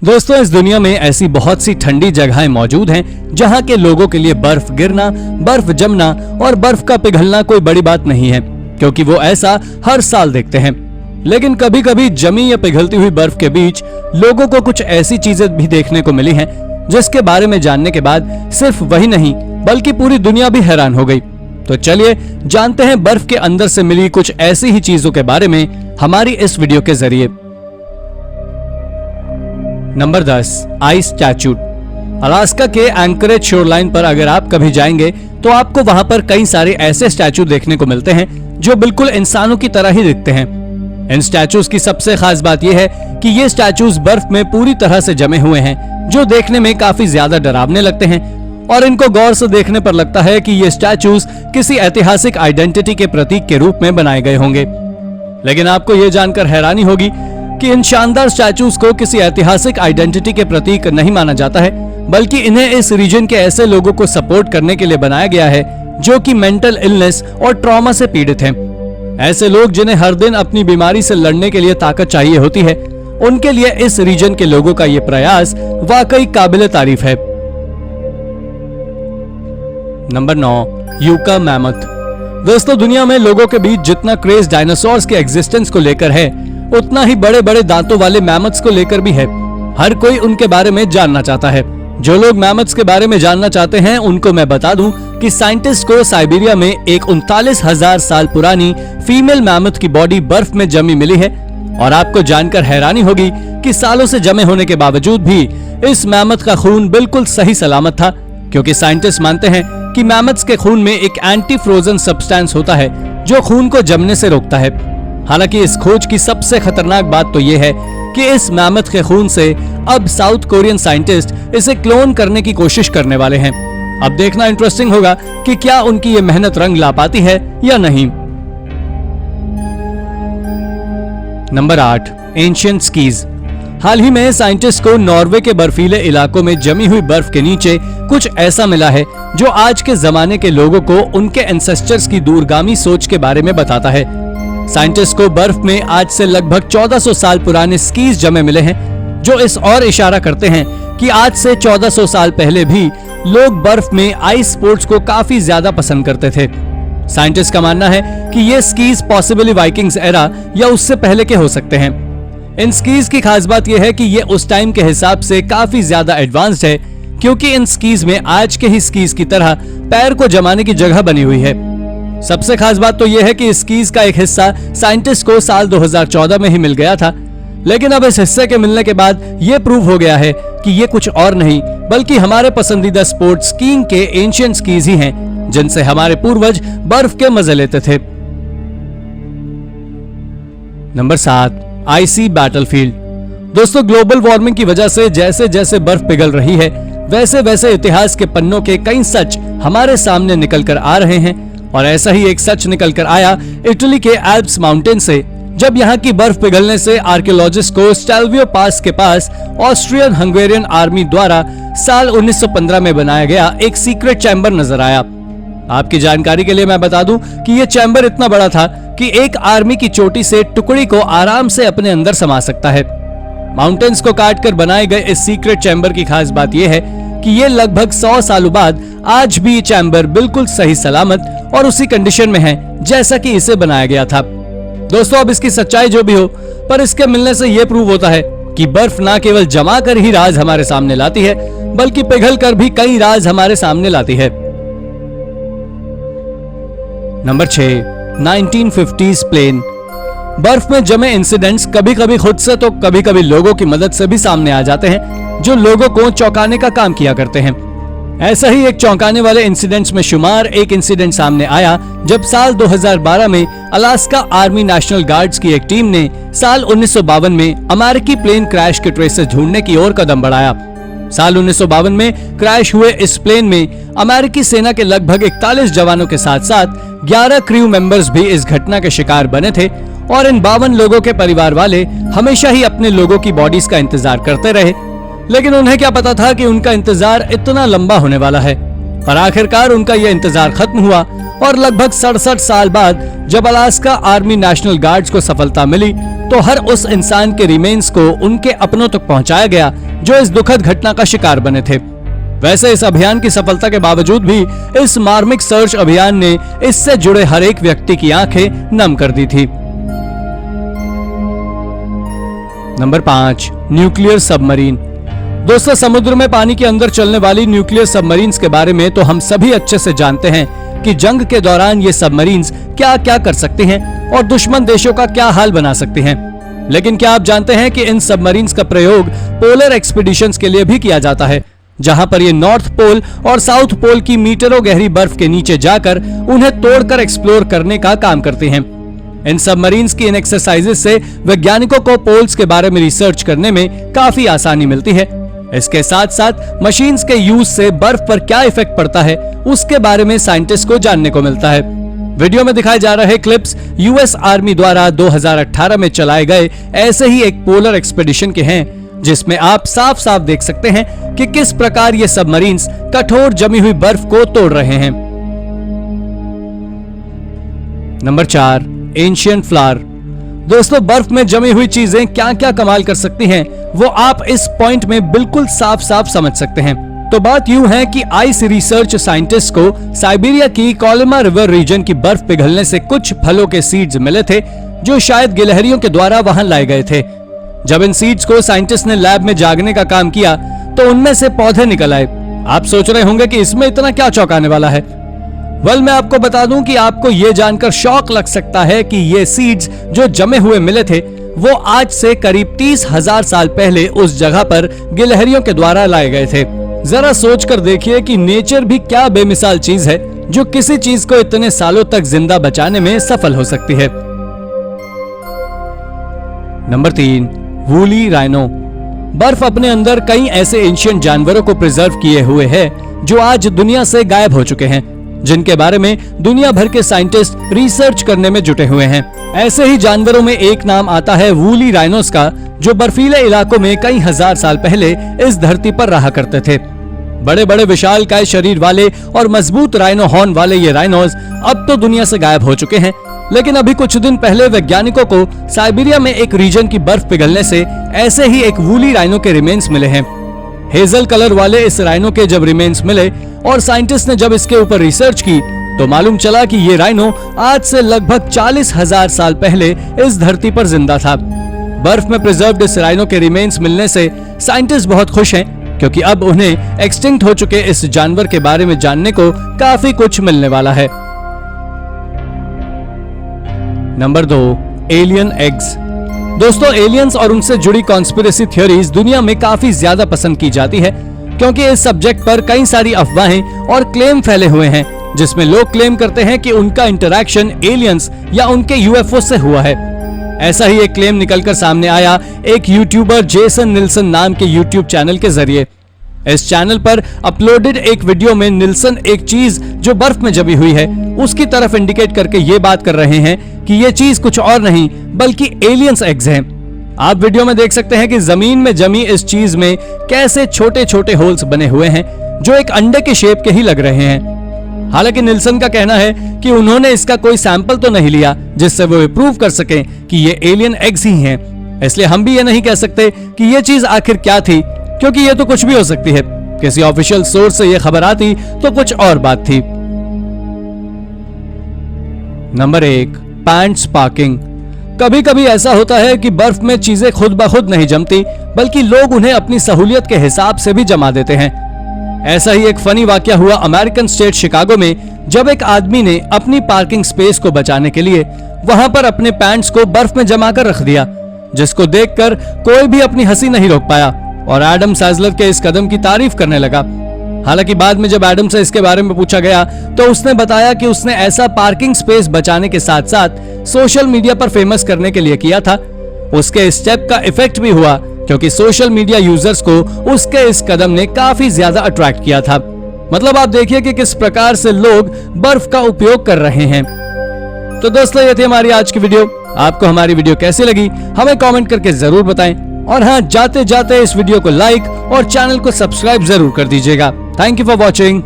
दोस्तों, इस दुनिया में ऐसी बहुत सी ठंडी जगहें मौजूद हैं जहां के लोगों के लिए बर्फ गिरना, बर्फ जमना और बर्फ का पिघलना कोई बड़ी बात नहीं है, क्योंकि वो ऐसा हर साल देखते हैं। लेकिन कभी कभी जमी या पिघलती हुई बर्फ के बीच लोगों को कुछ ऐसी चीजें भी देखने को मिली हैं जिसके बारे में जानने के बाद सिर्फ वही नहीं बल्कि पूरी दुनिया भी हैरान हो गई। तो चलिए जानते हैं बर्फ के अंदर से मिली कुछ ऐसी ही चीजों के बारे में हमारी इस वीडियो के जरिए। Number 10, ice statue. अलास्का के एंकरेज शोरलाइन पर अगर आप कभी जाएंगे तो आपको वहां पर कई सारे ऐसे स्टैचू देखने को मिलते हैं जो बिल्कुल इंसानों की तरह ही दिखते हैं। इन स्टैचूज की सबसे खास बात यह है कि ये स्टैचूज बर्फ में पूरी तरह से जमे हुए हैं, जो देखने में काफी ज्यादा डरावने लगते हैं और इनको गौर से देखने पर लगता है कि ये स्टैचूज किसी ऐतिहासिक आइडेंटिटी के प्रतीक के रूप में बनाए गए होंगे। लेकिन आपको ये जानकर हैरानी होगी कि इन शानदार स्टैचूज को किसी ऐतिहासिक आइडेंटिटी के प्रतीक नहीं माना जाता है, बल्कि इन्हें इस रीजन के ऐसे लोगों को सपोर्ट करने के लिए बनाया गया है जो कि मेंटल इलनेस और ट्रॉमा से पीड़ित हैं। ऐसे लोग जिन्हें हर दिन अपनी बीमारी से लड़ने के लिए ताकत चाहिए होती है, उनके लिए इस रीजन के लोगों का ये प्रयास वाकई काबिले तारीफ है। Number 9, yucca mammoth. दोस्तों, दुनिया में लोगों के बीच जितना क्रेज डायनासोर्स के एग्जिस्टेंस को लेकर है, उतना ही बड़े बड़े दांतों वाले मैमथ्स को लेकर भी है। हर कोई उनके बारे में जानना चाहता है। जो लोग मैमथ्स के बारे में जानना चाहते हैं उनको मैं बता दूं कि साइंटिस्ट को साइबेरिया में एक 39,000 साल पुरानी फीमेल मैमथ की बॉडी बर्फ में जमी मिली है। और आपको जानकर हैरानी होगी कि सालों से जमे होने के बावजूद भी इस मैमथ का खून बिल्कुल सही सलामत था, क्योंकि साइंटिस्ट मानते हैं कि मैमथ्स के खून में एक एंटी फ्रोजन सब्सटेंस होता है जो खून को जमने से रोकता है। हालांकि इस खोज की सबसे खतरनाक बात तो यह है कि इस मैमथ के खून से अब साउथ कोरियन साइंटिस्ट इसे क्लोन करने की कोशिश करने वाले हैं। अब देखना इंटरेस्टिंग होगा कि क्या उनकी ये मेहनत रंग ला पाती है या नहीं। Number 8, ancient skis. हाल ही में साइंटिस्ट को नॉर्वे के बर्फीले इलाकों में जमी हुई बर्फ के नीचे कुछ ऐसा मिला है जो आज के जमाने के लोगों को उनके एंसेस्टर्स की दूरगामी सोच के बारे में बताता है। साइंटिस्ट को बर्फ में आज से लगभग 1400 साल पुराने स्कीज जमे मिले हैं, जो इस और इशारा करते हैं कि आज से 1400 साल पहले भी लोग बर्फ में आइस स्पोर्ट्स को काफी ज्यादा पसंद करते थे। साइंटिस्ट का मानना है कि ये स्कीज पॉसिबली वाइकिंग्स एरा या उससे पहले के हो सकते हैं। इन स्कीज की खास बात यह है कि ये उस टाइम के हिसाब से काफी ज्यादा एडवांस्ड है, क्योंकि इन स्कीज में आज के ही स्कीज की तरह पैर को जमाने की जगह बनी हुई है। सबसे खास बात तो यह है कि स्कीज का एक हिस्सा साइंटिस्ट को साल 2014 में ही मिल गया था, लेकिन अब इस हिस्से के मिलने के बाद यह प्रूव हो गया है कि ये कुछ और नहीं बल्कि हमारे पसंदीदा स्पोर्ट स्कीइंग के एंशिएंट स्कीज ही हैं, जिनसे हमारे पूर्वज बर्फ के मजे लेते थे। नंबर 7, आइसी बैटलफील्ड। दोस्तों, ग्लोबल वार्मिंग की वजह से जैसे जैसे बर्फ पिघल रही है, वैसे वैसे इतिहास के पन्नों के कई सच हमारे सामने निकल कर आ रहे हैं। और ऐसा ही एक सच निकल कर आया इटली के एल्प्स माउंटेन से, जब यहाँ की बर्फ पिघलने से आर्कियोलॉजिस्ट को स्टेल्वियो पास के पास ऑस्ट्रियन हंगेरियन आर्मी द्वारा साल 1915 में बनाया गया एक सीक्रेट चैम्बर नजर आया। आपकी जानकारी के लिए मैं बता दूं कि यह चैम्बर इतना बड़ा था कि एक आर्मी की चोटी से टुकड़ी को आराम से अपने अंदर समा सकता है। माउंटेन्स को काटकर बनाए गए इस सीक्रेट चैम्बर की खास बात यह है कि ये लगभग 100 सालों बाद आज भी चैम्बर बिल्कुल सही सलामत और उसी कंडीशन में है जैसा कि इसे बनाया गया था। दोस्तों, अब इसकी सच्चाई जो भी हो, पर इसके मिलने से यह प्रूव होता है कि बर्फ ना केवल जमा कर ही राज हमारे सामने लाती है, बल्कि पिघल कर भी कई राज हमारे सामने लाती है। Number 6, 1950s plane. बर्फ में जमे इंसिडेंट्स कभी कभी खुद से तो कभी कभी लोगों की मदद से भी सामने आ जाते हैं, जो लोगों को चौंकाने का काम किया करते हैं। ऐसा ही एक चौंकाने वाले इंसिडेंट्स में शुमार एक इंसिडेंट सामने आया जब साल 2012 में अलास्का आर्मी नेशनल गार्ड्स की एक टीम ने साल 1952 में अमेरिकी प्लेन क्रैश के ट्रेसेस ढूंढने की ओर कदम बढ़ाया। साल 1952 में क्रैश हुए इस प्लेन में अमेरिकी सेना के लगभग 41 जवानों के साथ साथ 11 क्रू मेंबर्स भी इस घटना के शिकार बने थे। और इन 52 लोगों के परिवार वाले हमेशा ही अपने लोगों की बॉडीज का इंतजार करते रहे, लेकिन उन्हें क्या पता था कि उनका इंतजार इतना लंबा होने वाला है। और आखिरकार उनका यह इंतजार खत्म हुआ और लगभग 67 साल बाद जब अलास्का आर्मी नेशनल गार्ड्स को सफलता मिली, तो हर उस इंसान के रिमेन्स को उनके अपनों तक पहुंचाया गया जो इस दुखद घटना का शिकार बने थे। वैसे इस अभियान की सफलता के बावजूद भी इस मार्मिक सर्च अभियान ने इससे जुड़े हर एक व्यक्ति की आंखें नम कर दी थी। Number 5, nuclear submarine. दोस्तों, समुद्र में पानी के अंदर चलने वाली न्यूक्लियर सबमरीन्स के बारे में तो हम सभी अच्छे से जानते हैं कि जंग के दौरान ये सबमरीन्स क्या क्या कर सकती हैं और दुश्मन देशों का क्या हाल बना सकती हैं। लेकिन क्या आप जानते हैं कि इन सबमरीन्स का प्रयोग पोलर एक्सपीडिशंस के लिए भी किया जाता है, जहां पर ये नॉर्थ पोल और साउथ पोल की मीटरों गहरी बर्फ के नीचे जाकर उन्हें तोड़कर एक्सप्लोर करने का काम करती हैं। इन सबमरीन्स की इन एक्सरसाइजेस से वैज्ञानिकों को पोल्स के बारे में रिसर्च करने में काफी आसानी मिलती है। इसके साथ साथ मशीन्स के यूज से बर्फ पर क्या इफेक्ट पड़ता है उसके बारे में साइंटिस्ट को जानने को मिलता है। वीडियो में दिखाए जा रहे क्लिप्स यूएस आर्मी द्वारा 2018 में चलाए गए ऐसे ही एक पोलर एक्सपेडिशन के हैं, जिसमें आप साफ साफ देख सकते हैं कि किस प्रकार ये सबमरीन्स कठोर जमी हुई बर्फ को तोड़ रहे हैं। Number 4, ancient flower. दोस्तों, बर्फ में जमी हुई चीजें क्या क्या कमाल कर सकती हैं, वो आप इस पॉइंट में बिल्कुल साफ साफ समझ सकते हैं। तो बात यूं है कि आइस रिसर्च साइंटिस्ट को साइबेरिया की कोलिमा रिवर रीजन की बर्फ पिघलने से कुछ फलों के सीड्स मिले थे, जो शायद गिलहरियों के द्वारा वहां लाए गए थे। जब इन सीड्स को साइंटिस्ट ने लैब में जागने का काम किया तो उनमें से पौधे निकल आए। आप सोच रहे होंगे कि इसमें इतना क्या चौंकाने वाला है। मैं आपको बता दूं कि आपको यह जानकर शौक लग सकता है कि ये सीड्स जो जमे हुए मिले थे वो आज से करीब 30,000 साल पहले उस जगह पर गिलहरियों के द्वारा लाए गए थे। जरा सोचकर देखिए कि नेचर भी क्या बेमिसाल चीज है जो किसी चीज को इतने सालों तक जिंदा बचाने में सफल हो सकती है। Number 3, woolly rhino. बर्फ अपने अंदर कई ऐसे एंशिएंट जानवरों को प्रिजर्व किए हुए है जो आज दुनिया से गायब हो चुके हैं, जिनके बारे में दुनिया भर के साइंटिस्ट रिसर्च करने में जुटे हुए हैं। ऐसे ही जानवरों में एक नाम आता है वूली राइनोस का, जो बर्फीले इलाकों में कई हजार साल पहले इस धरती पर रहा करते थे। बड़े बड़े विशालकाय शरीर वाले और मजबूत राइनो हॉर्न वाले ये राइनोस अब तो दुनिया से गायब हो चुके हैं, लेकिन अभी कुछ दिन पहले वैज्ञानिकों को साइबेरिया में एक रीजन की बर्फ पिघलने से ऐसे ही एक वूली राइनो के रिमेन्स मिले हैं। हेजल कलर वाले इस राइनो के जब रिमेन्स मिले और साइंटिस्ट ने जब इसके ऊपर रिसर्च की तो मालूम चला कि ये राइनो आज से लगभग 40,000 साल पहले इस धरती पर जिंदा था। बर्फ में प्रिजर्व्ड इस राइनो के रिमेन्स मिलने से साइंटिस्ट बहुत खुश हैं, क्योंकि अब उन्हें एक्सटिंक्ट हो चुके इस जानवर के बारे में जानने को काफी कुछ मिलने वाला है। Number 2, alien eggs. दोस्तों, एलियंस और उनसे जुड़ी कॉन्स्पिरेसी थ्योरीज दुनिया में काफी ज्यादा पसंद की जाती है, क्योंकि इस सब्जेक्ट पर कई सारी अफवाहें और क्लेम फैले हुए हैं, जिसमें लोग क्लेम करते हैं कि उनका इंटरैक्शन एलियंस या उनके यूएफओ से हुआ है। ऐसा ही एक क्लेम निकलकर सामने आया एक यूट्यूबर जेसन निल्सन नाम के यूट्यूब चैनल के जरिए। इस चैनल पर अपलोडेड एक वीडियो में निल्सन एक चीज जो बर्फ में जमी हुई है उसकी तरफ इंडिकेट करके ये बात कर रहे हैं कि ये चीज कुछ और नहीं बल्कि एलियंस एग्स हैं। आप वीडियो में देख सकते हैं कि जमीन में जमी इस चीज में कैसे छोटे छोटे होल्स बने हुए हैं जो एक अंडे के शेप के ही लग रहे हैं। हालांकि निल्सन का कहना है कि उन्होंने इसका कोई सैंपल तो नहीं लिया जिससे वो प्रूव कर सके कि ये एलियन एग्स ही हैं, इसलिए हम भी ये नहीं कह सकते कि ये चीज आखिर क्या थी, क्योंकि ये तो कुछ भी हो सकती है। किसी ऑफिशियल सोर्स से ये खबर आती तो कुछ और बात थी। Number 1, pants parking. कभी कभी ऐसा होता है कि बर्फ में चीजें खुद ब खुद नहीं जमती, बल्कि लोग उन्हें अपनी सहूलियत के हिसाब से भी जमा देते हैं। ऐसा ही एक फनी वाकया हुआ अमेरिकन स्टेट शिकागो में, जब एक आदमी ने अपनी पार्किंग स्पेस को बचाने के लिए वहां पर अपने पैंट्स को बर्फ में जमा कर रख दिया, जिसको देखकर कोई भी अपनी हंसी नहीं रोक पाया और एडम सैजलर के इस कदम की तारीफ करने लगा। हालांकि बाद में जब एडम से इसके बारे में पूछा गया तो उसने बताया कि उसने ऐसा पार्किंग स्पेस बचाने के साथ साथ सोशल मीडिया पर फेमस करने के लिए किया था। उसके इस स्टेप का इफेक्ट भी हुआ, क्योंकि सोशल मीडिया यूजर्स को उसके इस कदम ने काफी ज्यादा अट्रैक्ट किया था। मतलब आप देखिए कि किस प्रकार से लोग बर्फ का उपयोग कर रहे हैं। तो दोस्तों, ये थी हमारी आज की वीडियो। आपको हमारी वीडियो कैसी लगी हमें कमेंट करके जरूर बताएं, और हाँ, जाते जाते इस वीडियो को लाइक और चैनल को सब्सक्राइब जरूर कर दीजिएगा। Thank you for watching.